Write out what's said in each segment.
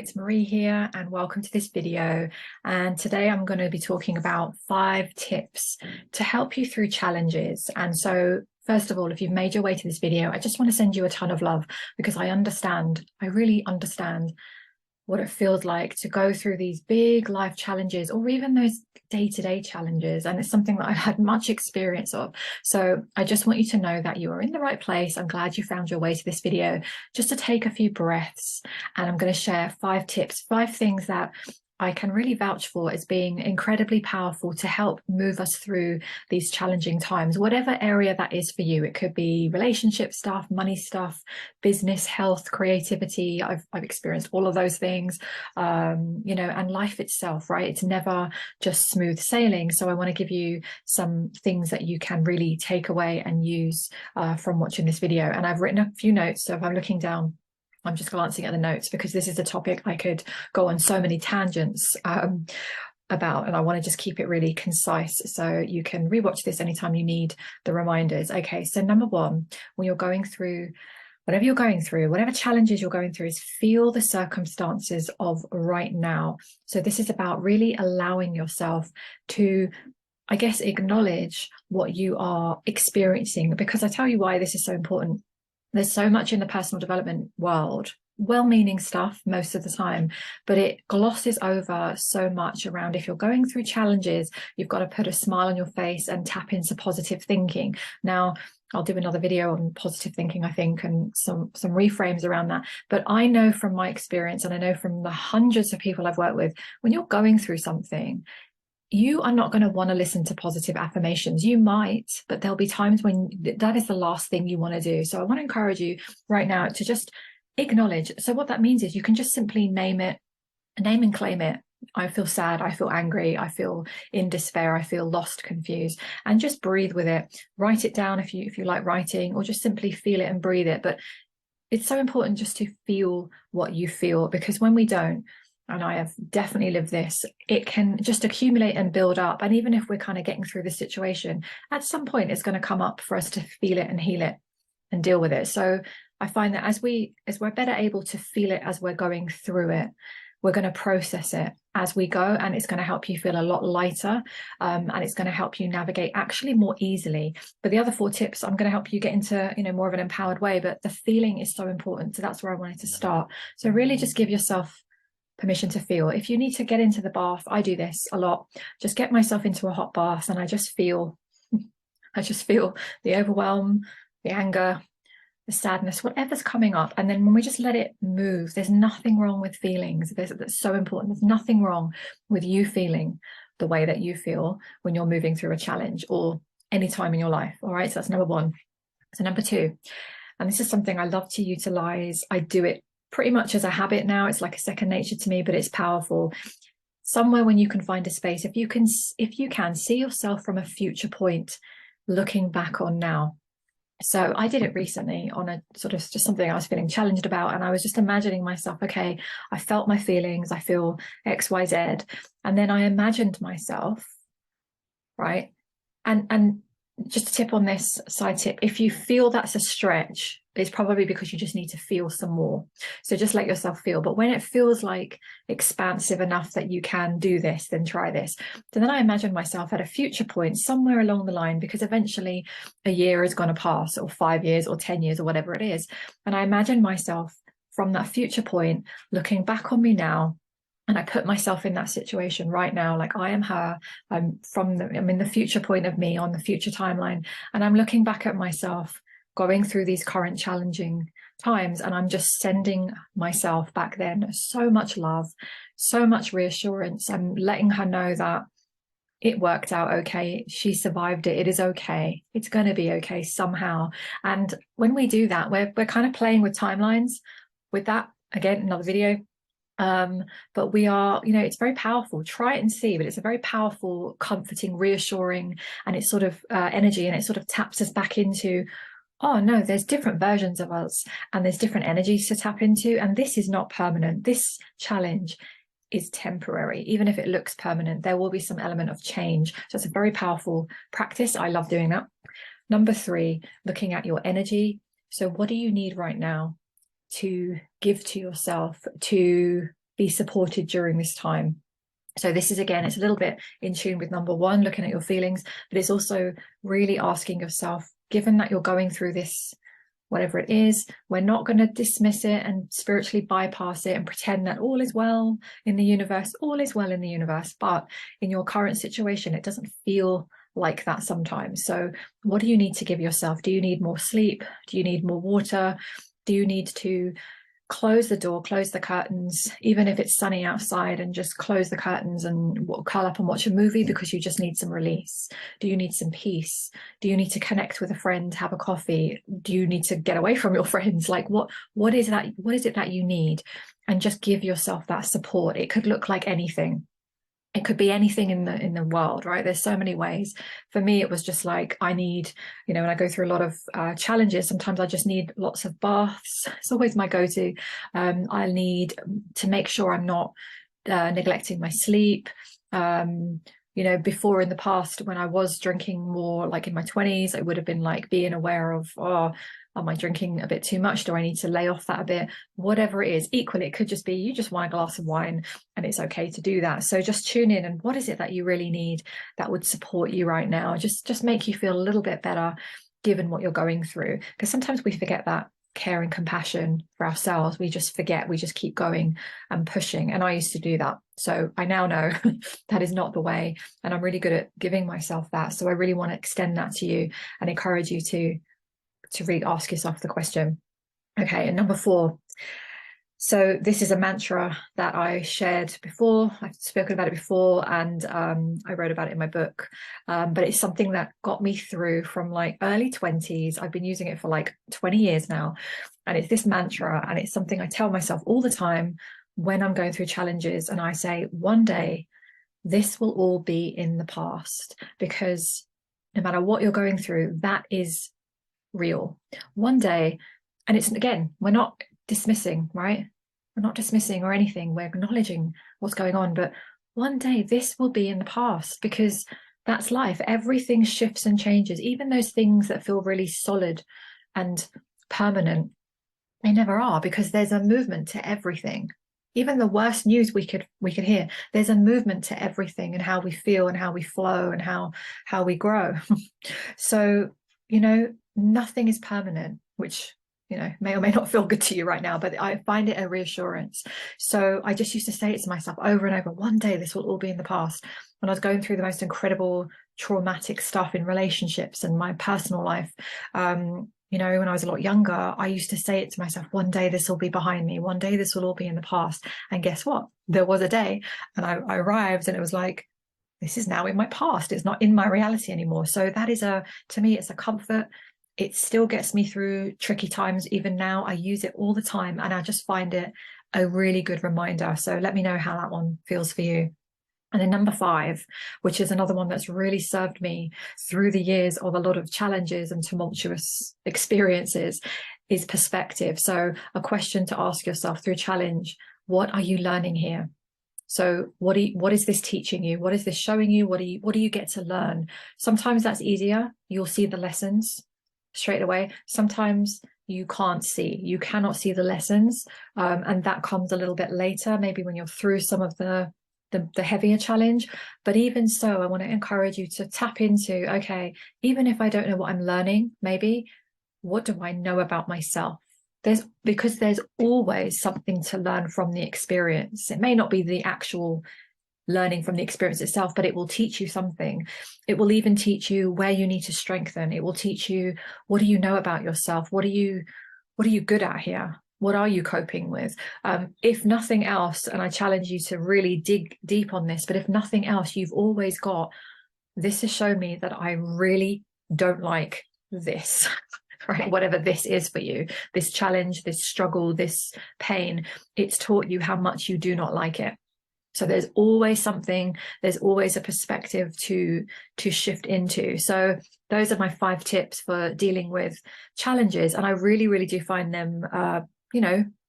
it's Marie here and welcome to this video. And today I'm going to be talking about 5 tips to help you through challenges. And so first of all, if you've made your way to this video, I just want to send you a ton of love because I really understand what it feels like to go through these big life challenges or even those day-to-day challenges. And it's something that I've had much experience of. So I just want you to know that you are in the right place. I'm glad you found your way to this video just to take a few breaths. And I'm going to share 5 tips, 5 things that I can really vouch for as being incredibly powerful to help move us through these challenging times, whatever area that is for you. It could be relationship stuff, money stuff, business, health, creativity. I've experienced all of those things, and life itself, right? It's never just smooth sailing. So I want to give you some things that you can really take away and use from watching this video. And I've written a few notes. So if I'm looking down, I'm just glancing at the notes because this is a topic I could go on so many tangents about, and I want to just keep it really concise so you can rewatch this anytime you need the reminders. Okay, so number 1, when you're going through whatever you're going through, whatever challenges you're going through, is feel the circumstances of right now. So this is about really allowing yourself to, I guess, acknowledge what you are experiencing, because I tell you why this is so important. There's so much in the personal development world, well-meaning stuff most of the time, but it glosses over so much around if you're going through challenges, you've got to put a smile on your face and tap into positive thinking. Now, I'll do another video on positive thinking, I think, and some reframes around that. But I know from my experience, and I know from the hundreds of people I've worked with, when you're going through something, you are not going to want to listen to positive affirmations. You might, but there'll be times when that is the last thing you want to do. So I want to encourage you right now to just acknowledge. So what that means is you can just simply name and claim it. I feel sad, I feel angry, I feel in despair, I feel lost, confused, and just breathe with it. Write it down if you like writing, or just simply feel it and breathe it. But it's so important just to feel what you feel, because when we don't, and I have definitely lived this, it can just accumulate and build up. And even if we're kind of getting through the situation, at some point it's going to come up for us to feel it and heal it and deal with it. So I find that as we're better able to feel it as we're going through it, we're going to process it as we go, and it's going to help you feel a lot lighter, and it's going to help you navigate actually more easily. But the other 4 tips, I'm going to help you get into more of an empowered way, but the feeling is so important. So that's where I wanted to start. So really just give yourself permission to feel. If you need to get into the bath, I do this a lot, just get myself into a hot bath and I just feel the overwhelm, the anger, the sadness, whatever's coming up. And then when we just let it move, there's nothing wrong with feelings. That's so important. There's nothing wrong with you feeling the way that you feel when you're moving through a challenge or any time in your life. All right, so that's number 1. So number 2, and this is something I love to utilize. I do it pretty much as a habit now. It's like a second nature to me, but it's powerful. Somewhere when you can find a space, if you can see yourself from a future point looking back on now. So I did it recently on a sort of just something I was feeling challenged about, and I was just imagining myself, okay, I felt my feelings, I feel XYZ, and then I imagined myself, right? And just a tip on this, side tip, if you feel that's a stretch, it's probably because you just need to feel some more. So just let yourself feel. But when it feels like expansive enough that you can do this, then try this. So then I imagine myself at a future point somewhere along the line, because eventually a year is going to pass, or 5 years or 10 years or whatever it is. And I imagine myself from that future point looking back on me now. And I put myself in that situation right now, like I am her. I'm in the future point of me on the future timeline. And I'm looking back at myself going through these current challenging times. And I'm just sending myself back then so much love, so much reassurance. I'm letting her know that it worked out okay. She survived it. It is okay. It's going to be okay somehow. And when we do that, we're kind of playing with timelines with that. Again, another video. But we are, it's very powerful. Try it and see, but it's a very powerful, comforting, reassuring, and it's sort of energy, and it sort of taps us back into, oh no, there's different versions of us and there's different energies to tap into, and this is not permanent. This challenge is temporary. Even if it looks permanent, there will be some element of change. So it's a very powerful practice. I love doing that. Number 3, looking at your energy. So what do you need right now to give to yourself, to be supported during this time. So this is, again, it's a little bit in tune with number one, looking at your feelings, but it's also really asking yourself, given that you're going through this, whatever it is, we're not going to dismiss it and spiritually bypass it and pretend that all is well in the universe, all is well in the universe. But in your current situation, it doesn't feel like that sometimes. So what do you need to give yourself? Do you need more sleep? Do you need more water? Do you need to close the door, close the curtains, even if it's sunny outside, and just close the curtains and curl up and watch a movie because you just need some release? Do you need some peace? Do you need to connect with a friend, have a coffee? Do you need to get away from your friends? Like what is that? What is it that you need? And just give yourself that support. It could look like anything. It could be anything in the world, right? There's so many ways. For me, it was just like, I need, when I go through a lot of challenges, sometimes I just need lots of baths. It's always my go-to. I need to make sure I'm not neglecting my sleep. Before, in the past, when I was drinking more, like in my 20s, it would have been like being aware of, am I drinking a bit too much? Do I need to lay off that a bit? Whatever it is, equally, it could just be you just want a glass of wine, and it's okay to do that. So just tune in, and what is it that you really need that would support you right now? Just make you feel a little bit better given what you're going through. Because sometimes we forget that care and compassion for ourselves. We just forget, we just keep going and pushing. And I used to do that. So I now know that is not the way. And I'm really good at giving myself that. So I really want to extend that to you and encourage you to really ask yourself the question. Okay, and number 4. So this is a mantra that I shared before. I've spoken about it before, and I wrote about it in my book. But it's something that got me through from like early 20s. I've been using it for like 20 years now. And it's this mantra, and it's something I tell myself all the time when I'm going through challenges. And I say, one day, this will all be in the past, because no matter what you're going through, that is real. One day, and it's, again, we're not dismissing, right? We're not dismissing or anything. We're acknowledging what's going on. But one day this will be in the past, because that's life. Everything shifts and changes. Even those things that feel really solid and permanent, they never are, because there's a movement to everything. Even the worst news we could hear, there's a movement to everything, and how we feel and how we flow and how we grow. So, nothing is permanent, which may or may not feel good to you right now, but I find it a reassurance. So I just used to say it to myself over and over, one day this will all be in the past. When I was going through the most incredible traumatic stuff in relationships and my personal life, when I was a lot younger, I used to say it to myself, one day this will be behind me, one day this will all be in the past. And guess what? There was a day, and I arrived, and it was like, this is now in my past. It's not in my reality anymore. So that is to me, it's a comfort. It still gets me through tricky times. Even now, I use it all the time, and I just find it a really good reminder. So let me know how that one feels for you. And then number 5, which is another one that's really served me through the years of a lot of challenges and tumultuous experiences, is perspective. So a question to ask yourself through challenge: what are you learning here? So what is this teaching you? What is this showing you? What do you get to learn? Sometimes that's easier. You'll see the lessons straight away. Sometimes you cannot see the lessons, and that comes a little bit later, maybe when you're through some of the heavier challenge. But even so, I want to encourage you to tap into, okay, even if I don't know what I'm learning, maybe what do I know about myself? Because there's always something to learn from the experience. It may not be the actual learning from the experience itself, but it will teach you something. It will even teach you where you need to strengthen. It will teach you, what do you know about yourself? What are you good at here? What are you coping with? If nothing else, and I challenge you to really dig deep on this, but if nothing else, you've always got, this has shown me that I really don't like this. Right? Whatever this is for you, this challenge, this struggle, this pain, it's taught you how much you do not like it. So there's always something, there's always a perspective to shift into. So those are my 5 tips for dealing with challenges. And I really, really do find them,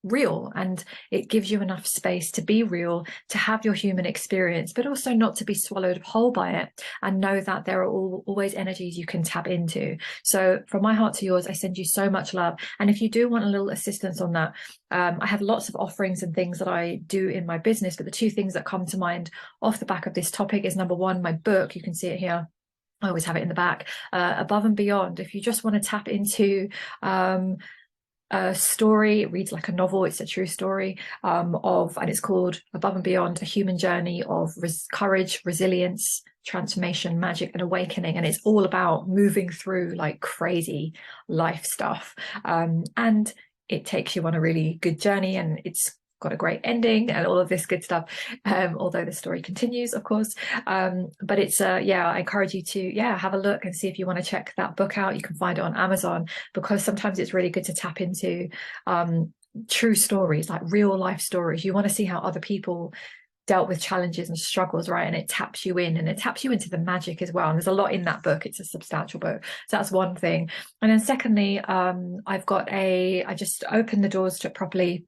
real, and it gives you enough space to be real, to have your human experience, but also not to be swallowed whole by it, and know that there are always energies you can tap into. So from my heart to yours, I send you so much love. And if you do want a little assistance on that, I have lots of offerings and things that I do in my business, but the two things that come to mind off the back of this topic is, number one, my book. You can see it here. I always have it in the back, Above and Beyond. If you just want to tap into a story, it reads like a novel, it's a true story, and it's called Above and Beyond, a human journey of courage, resilience, transformation, magic, and awakening. And it's all about moving through like crazy life stuff, and it takes you on a really good journey, and it's got a great ending and all of this good stuff, although the story continues, of course. But it's I encourage you to have a look and see if you want to check that book out. You can find it on Amazon, because sometimes it's really good to tap into true stories, like real life stories. You want to see how other people dealt with challenges and struggles, right? And it taps you in, and it taps you into the magic as well. And there's a lot in that book. It's a substantial book. So that's one thing. And then secondly, I just opened the doors to it properly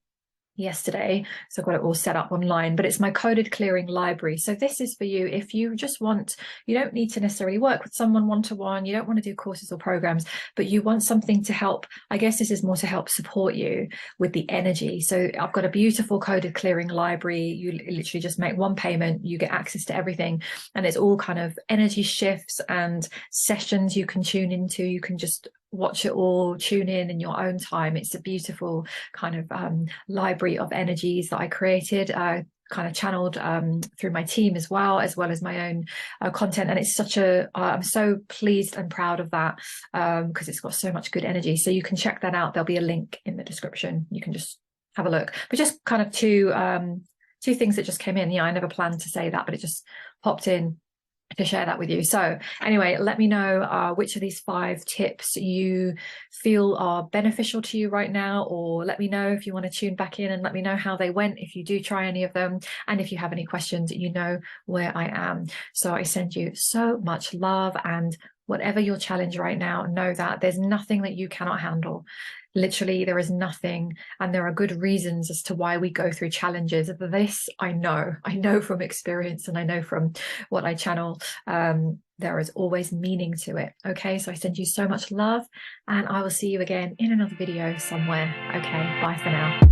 yesterday, so I've got it all set up online, but it's my coded clearing library. So this is for you if you just want, you don't need to necessarily work with someone one-to-one, you don't want to do courses or programs, but you want something to help. I guess this is more to help support you with the energy. So I've got a beautiful coded clearing library. You literally just make one payment, you get access to everything, and it's all kind of energy shifts and sessions you can tune into. You can just watch it all, tune in your own time. It's a beautiful kind of library of energies that I created, kind of channeled through my team as well as my own content. And it's such I'm so pleased and proud of that, because it's got so much good energy. So you can check that out. There'll be a link in the description. You can just have a look. But just kind of two things that just came in. Yeah, I never planned to say that, but it just popped in to share that with you. So anyway, let me know which of these 5 tips you feel are beneficial to you right now, or let me know if you want to tune back in and let me know how they went if you do try any of them. And if you have any questions, you know where I am. So I send you so much love, and whatever your challenge right now, know that there's nothing that you cannot handle. Literally, there is nothing, and there are good reasons as to why we go through challenges. This I know from experience, and I know from what I channel. There is always meaning to it. Okay, so I send you so much love, and I will see you again in another video somewhere. Okay, bye for now.